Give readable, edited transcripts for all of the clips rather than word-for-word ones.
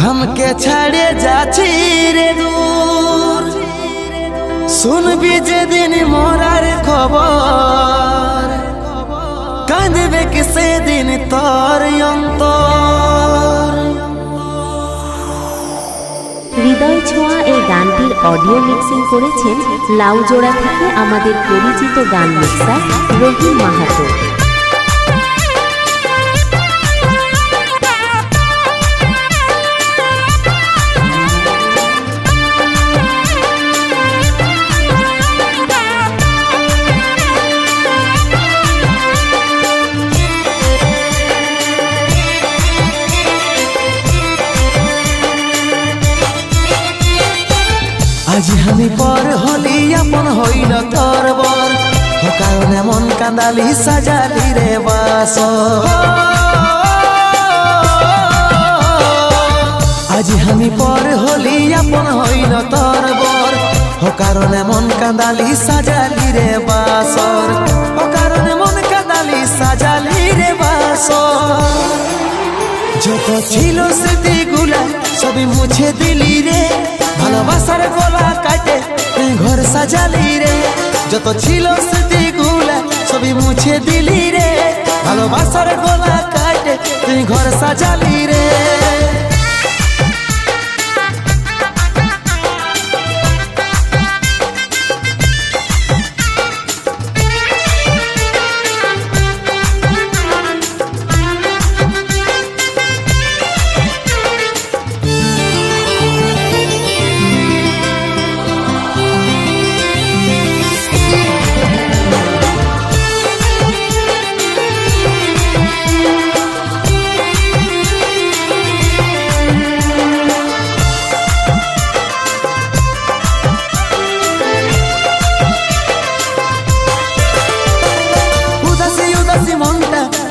हमके छाड़े जाची रे दूर শুনবি যেদিন মরার খবর কাঁদবে কি সেদিন তোর অন্তর। হৃদয় ছোঁয়া এই গানটির অডিও মিক্সিং করেছেন লাউজোড়া থেকে আমাদের পরিচিত গান মিক্সার রহিম মাহাতো। আজি আমি পর হলি আপন হইল তোর বর ও কারণে মন কান্দালি সাজালি রে বাস। আজি আমি পর হলি আপন হইল তোর বর ও কারণে মন কান্দালি সাজালি রে বাসর ও কারণে মন কান্দালি সাজালি রে বাসর। যত ছিল স্মৃতিগুলা সবই মুছে দিলি রে ভালোবাসার গলা কাটে তুই ঘর সাজালি রে। যত ছিল স্মৃতিগুলা সবই মুছে দিলি রে ভালোবাসার গলা কাটে তুই ঘর সাজালি রে।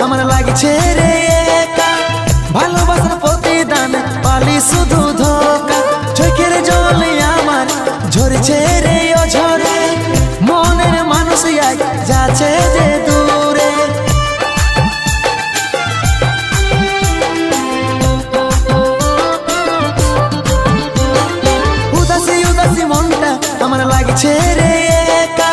আমার লাগছে রে একা ভালোবাসার প্রতিদান পালি শুধু ধোকা। চোখের জলে আমার ঝরছে রে ও ঝরে মনের মানুষ যাচ্ছে যে দূরে। উদাসী উদাসী মনটা আমার লাগছে রে একা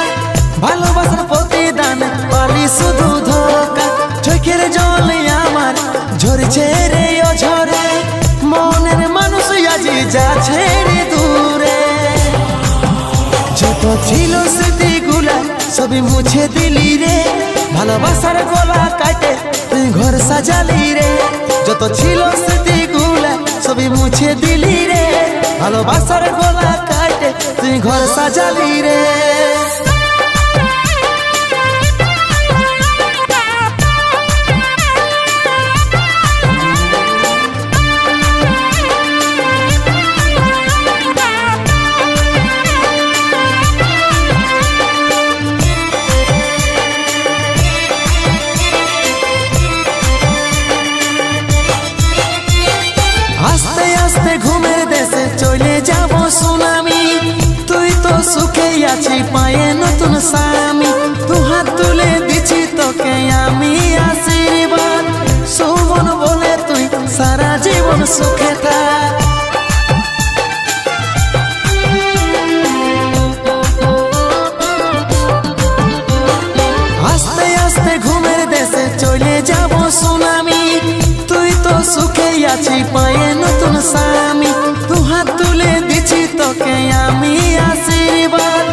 ভালোবাসার প্রতিদান পালি শুধু ধোকা। চোখের জলে আমার ঝরছে রে ও ঝরে মনের মানুষ আজি যাচ্ছে রে দূরে। যত ছিল স্মৃতিগুলা সবই মুছে দিলি রে ভালোবাসার গলা কাটে তুই ঘর সাজালি রে। যত ছিল স্মৃতিগুলা সবই মুছে দিলি রে ভালোবাসার গলা কাটে তুই ঘর সাজালি রে। আস্তে আস্তে ঘুমের দেশে চলে যাব সুনামি তুই তো সুখে আছি পায়ে নতুন স্বামী। দু হাত তুলে দিছি তোকে আমি আশীর্বাদ সুমন বলে তুই সারা জীবন সুখে থাক। আস্তে আস্তে ঘুমের দেশে চলে যাব সুনামি তুই তো সুখে আছি পায়ে নতুন স্বামী। দু হাত তুলে দিছি তোকে আমি আশীর্বাদ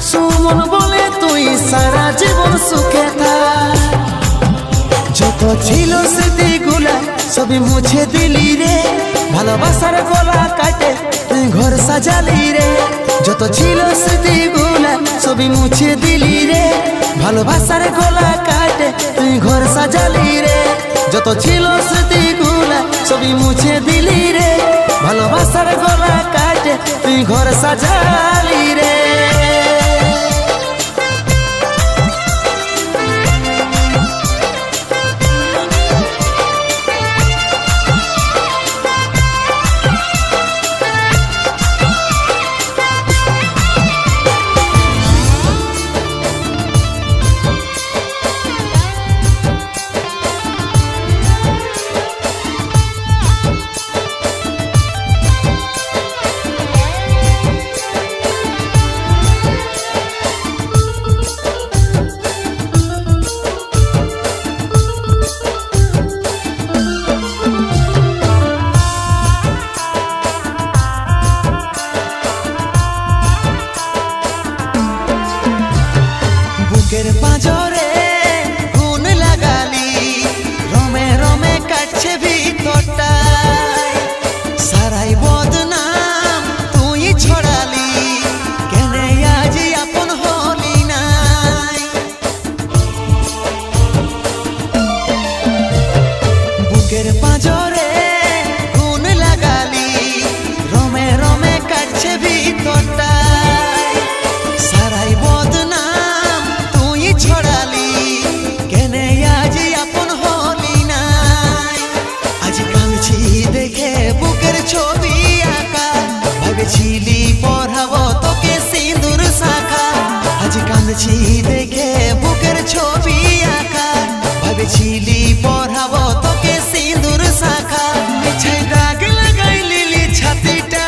সুমন বলে তুই সারা জীবন সুখে থাক। যত ছিল স্মৃতিগুলা সবই মুছে দিলি রে ভালোবাসার গলা কাটে তুই ঘর সাজালি রে। যত ছিল স্মৃতিগুলা সবই মুছে দিলি রে ভালোবাসার গলা কাটে তুই ঘর সাজালি রে। যত ছিল স্মৃতিগুলা সবই মুছে দিলি রে ভালোবাসার গলা কাটে তুই ঘর সাজালি রে। বুকের পাঁজরে গুণ লাগালি, রমে রমে কাটছে ভিতরটায়, সারাই বদনাম তুই ছড়ালি, কেনে আজ আপন হলি নাই। আজ কাঁদছি দেখে বুকের ছবি আঁকা, ভেবেছিলি পড়াবো তোকে সিঁদুর শাখা। আজ কাঁদছি দেখে বুকের ছবি আঁকা, ভেবেছিলি পড়াবো তোকে সিঁদুর শাখা। মিছাই দাগ লাগাই লিলি ছাতিটা,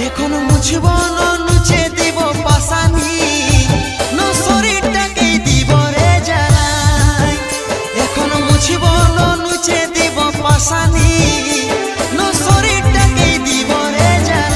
এখন মুছব না নুচে দিব পাশানি, ন শরীরটাকেই দিব রে জ্বালাই। এখন মুছব না নুচে দিব পাশানি, ন শরীরটাকেই দিব রে জ্বালাই।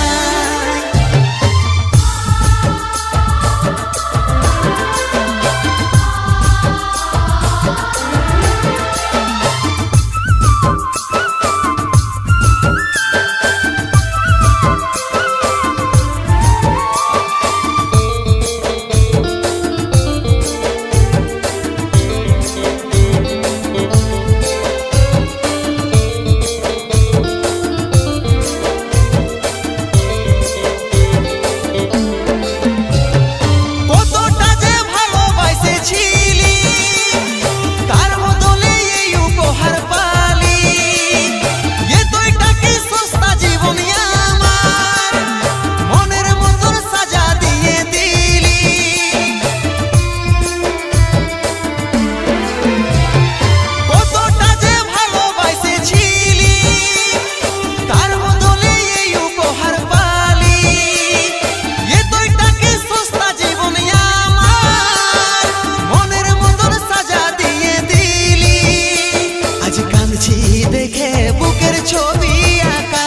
দেখে বুকের ছবি আঁকা,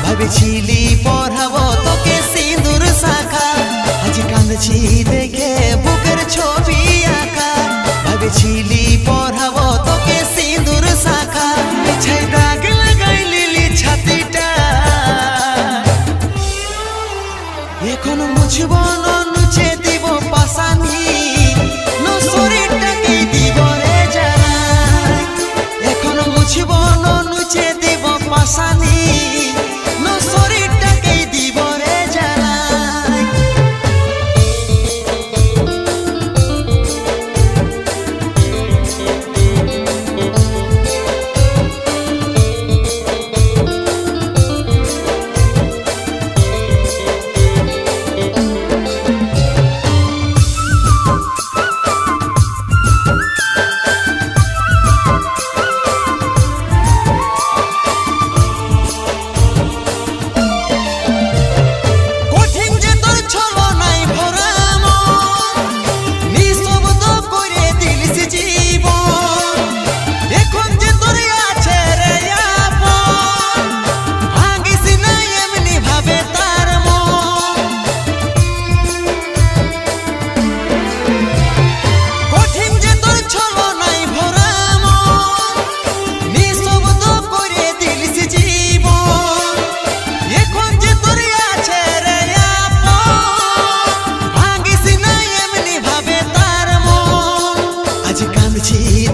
ভেবেছিলি পড়াবো তোকে সিঁদুর শাখা। আজ কাঁদছি দেখে বুকের ছবি আঁকা, ভেবেছিলি পড়াবো তোকে সিঁদুর শাখা। মিছাই দাগ লাগাই লিলি ছাতিটা, এখন মুছব না নুচে দিব পাশানি, ন শরীরটাকেই দিব রে জ্বালাই। এখন মুছব না নুচে দিব পাশানি, ন শরীরটাকেই দিব রে জ্বালাই।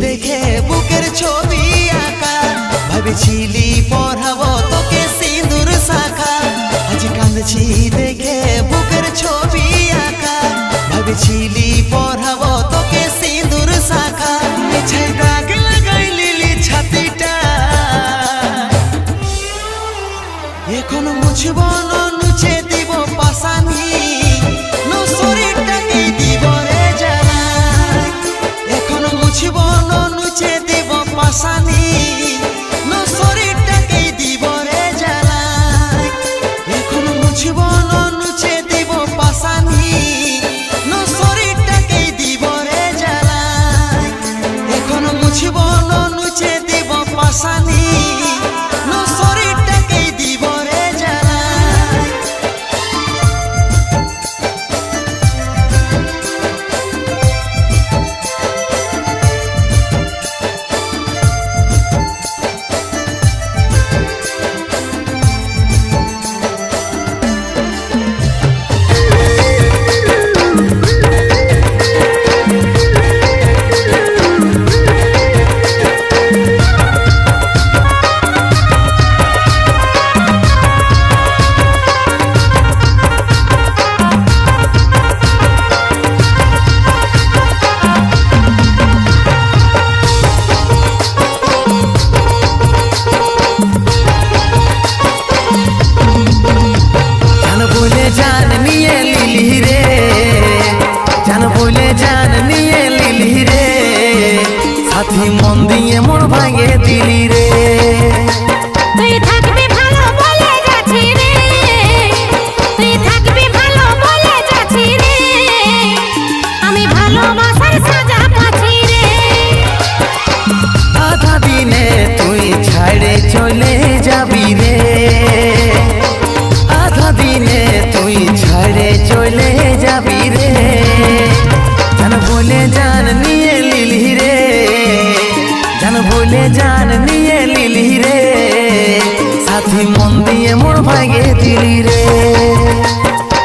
দেখে বুকের ছবি আঁকা, ভেবেছিলি পড়াবো তোকে সিঁদুর শাখা। আজ কাঁদছি দেখে বুকের ছবি আঁকা, ভেবেছিলি পড়াবো তোকে সিঁদুর শাখা। মিছাই দাগ লাগাই লিলি ছাতিটা, এখন মুছব না নুচে দিব পাশানি, ন শরীরটাকেই দিব রে জ্বালাই। এখন মুছব না নুচে দিব পাশানি, ন শরীর সাথী মন দিয়ে মোর ভাঙে দিলি রে। তুই থাকবি ভালো বলে যাচ্ছি রে, তুই থাকবি ভালো বলে যাচ্ছি রে, আমি ভালোবাসার সাজা পাচ্ছি রে। আধা দিনে তুই ছাড়ে চলে যাবি রে, আধা দিনে তুই ছাড়ে চলে যাবি রে। জান বলে জান নিয়ে লিলি রে, জান বলে জান নিয়ে লিলি রে, সাথী মন দিয়ে মোর ভাঙে দিলি রে।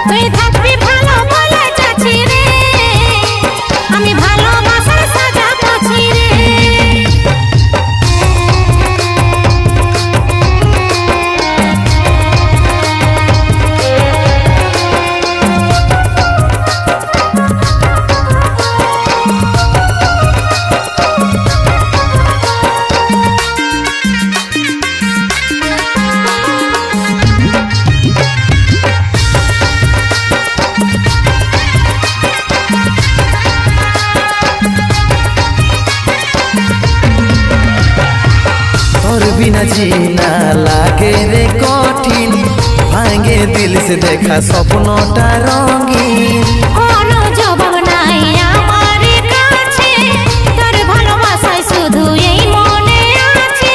তুই থাকবি ভালো বলে যাচ্ছি রে, আমি ভালোবাসার সাজা পাচ্ছি রে। তোর বিনা जीना लागे रे कठिन, भांगे दिल से देखा স্বপ্নটা রঙিন। কোনো জবাব নাই আমার কাছে, তোর ভালোবাসায় শুধু এই মনে আছে।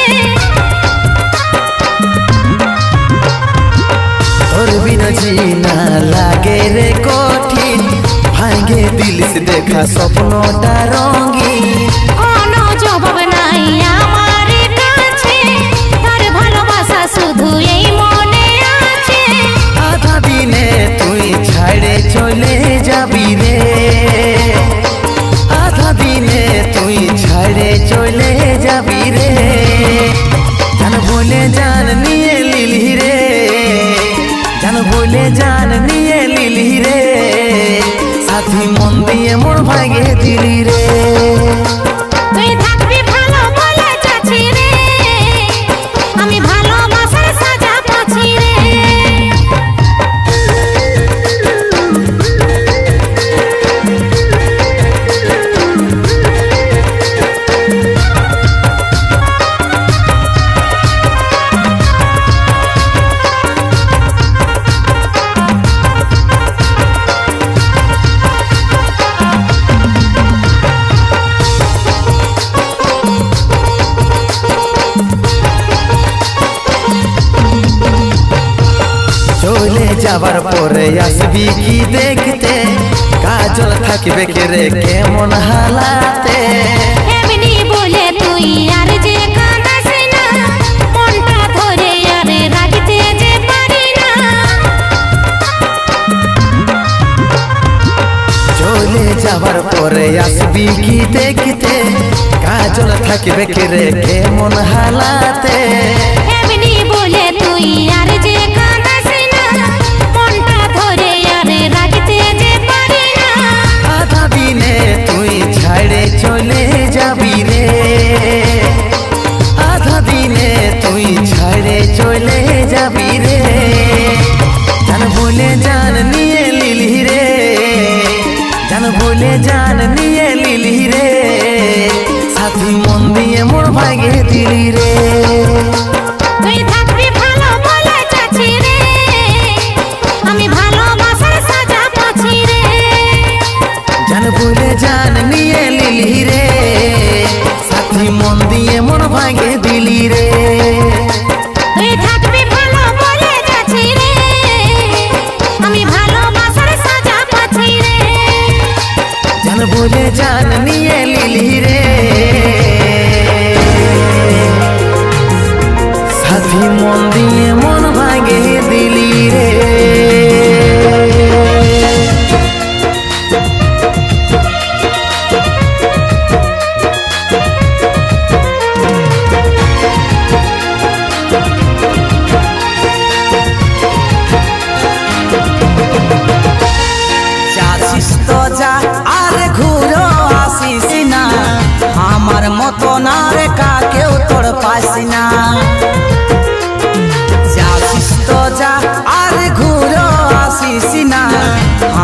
তোর বিনা जीना लागे रे कठिन, भांगे दिल से देखा স্বপ্নটা রঙিন। কোনো জবাব নাই আমার কাছে, তোর ভালোবাসা শুধু এই মনে আছে। আধা দিনে তুই ছাড়ে চলে যাবি রে, আধা দিনে তুই ছাড়ে চলে যাবি রে। জান বলে জান নিয়ে লিলি রে, জান বলে জান নিয়ে লিলি রে, সাথী মন দিয়ে মোর ভাঙে দিলি রে। তুই থাকবি ভালো বলে যাচ্ছি রে, আমি ভালোবাসার সাজা পাচ্ছি রে। চলে যাবার পরে আসবি কি দেখতে, কাজল থাকবে কে রে কেমন হালাতে। এমনি বলে তুই আর যে কাঁদাস না, মনটা ধরে আর রাখতে যে পারি না। চলে যাবার পরে আসবি কি দেখতে, কাজল থাকবে কে রে কেমন হালাতে। এমনি বলে তুই আর যে কাঁদাস না, মনটা ধরে আর রাখতে যে পারি না। আধা দিনে তুই ছাড়ে চলে যাবি রে, আধা দিনে তুই ছাড়ে চলে যাবি রে। জান বলে জান নিয়ে লিলি রে, জান বলে জান নিয়ে লিলি রে, সাথী মন দিয়ে মোর ভাঙে দিলি রে। তুই থাকবি ভালো বলে যাচ্ছি রে, আমি ভালোবাসার সাজা পাচ্ছি রে। জান বলে জান নিয়ে লিলি রে, সাথী মন দিয়ে মোর ভাঙে দিলি রে। তুই থাকবি ভালো বলে যাচ্ছি রে, আমি ভালোবাসার সাজা পাচ্ছি রে। জান বলে জান নিয়ে লিলি রে, সাথী মন দিয়ে মন ভাঙে দিলি রে। যাচ্ছিস তো যা আর ঘুরো আসিস না, আমার মতো না রে কাকেও তোর পাস না। যাচ্ছিস তো যা আর ঘুরো আসিস না,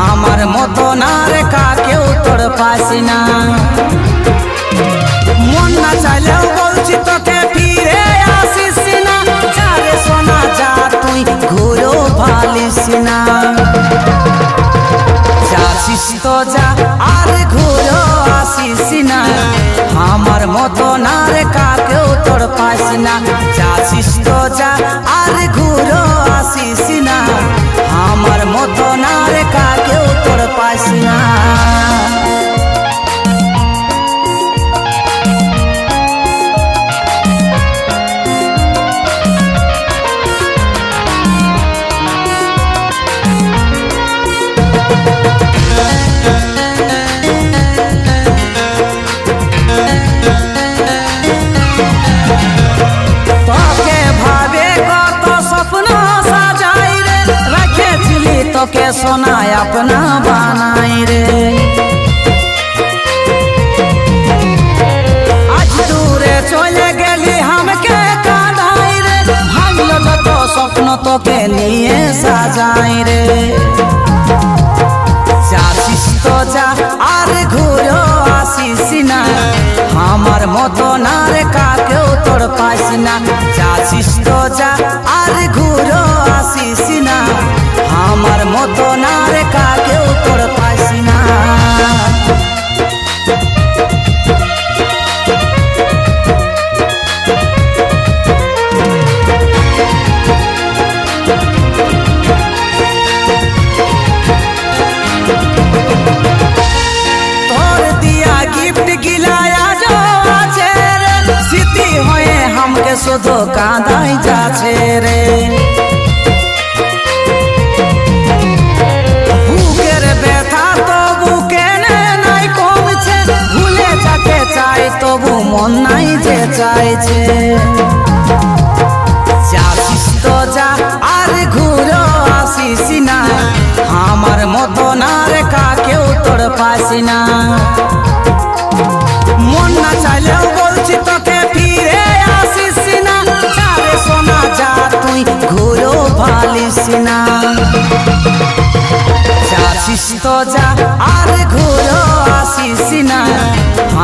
আমার মতো না রে কাকেও তোর পাস না। মন না চাইলেও বলছি তোকে ফিরে আসিস না, যারে সোনা যা তুই ঘুরো ভালিস না। যাচ্ছিস তো যা আর ঘুরো আসিস না, আমার মতো না রে কাকেও তোর পাস না। যাচ্ছিস তো যা আর ঘুরো আসিস না, আমার মতো না রে কাকেও তোর পাস না। তোকে সোনায় আপনা বানাই রে, আজ দূরে চলে গেলি আমাকে কাঁদাই রে, ভাঙলো যত স্বপ্ন তোকে নিয়ে সাজাই রে। যাচ্ছিস তো যা আর ঘুরো আসিস না, আমার মতো না রে কাকেও তোর পাস না। যাচ্ছিস তো যা আর ঘুরো আসিস না, আমার মতো না রে কাকেও তোর পাস না। তোর দিয়া গিফট গিলায়া जो আছে রে, স্মৃতি হয়ে हमके শুধু কাঁদাই যাচ্ছে রে। তবু মন নাই যে চাইছে, যাচ্ছিস তো যা আর ঘুরো আসিস না, আমার মতো না রে কাকেও তোর পাস না। মন না চাইলেও বলছি তোকে ফিরে আসিস না, যারে সোনা যা তুই ঘুরো ভালিস না। যাচ্ছিস তো যা আর ঘুরো আসিস না,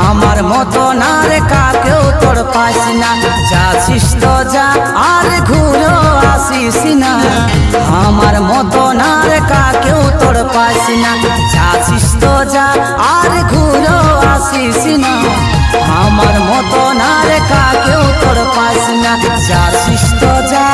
আমার মতো না রে কাকেও তোর পাস না। যাচ্ছিস তো যা আর ঘুরো আসিস না, আমার মতো না রে কাকেও তোর পাস না। যাচ্ছিস তো যা আর ঘুরো আসিস না, আমার মতো না রে কাকেও তোর পাস না। যাচ্ছিস তো যা।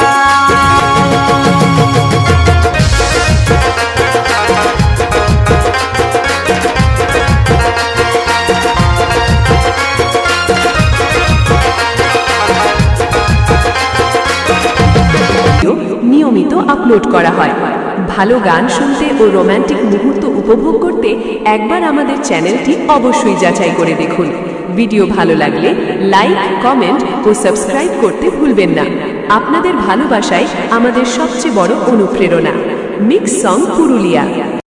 নিয়মিত আপলোড করা হয়। ভালো গান শুনতে ও রোমান্টিক মুহূর্ত উপভোগ করতে একবার আমাদের চ্যানেলটি অবশ্যই যাচাই করে দেখুন। ভিডিও ভালো লাগলে লাইক, কমেন্ট ও সাবস্ক্রাইব করতে ভুলবেন না। আপনাদের ভালোবাসাই আমাদের সবচেয়ে বড় অনুপ্রেরণা। Mix song Purulia.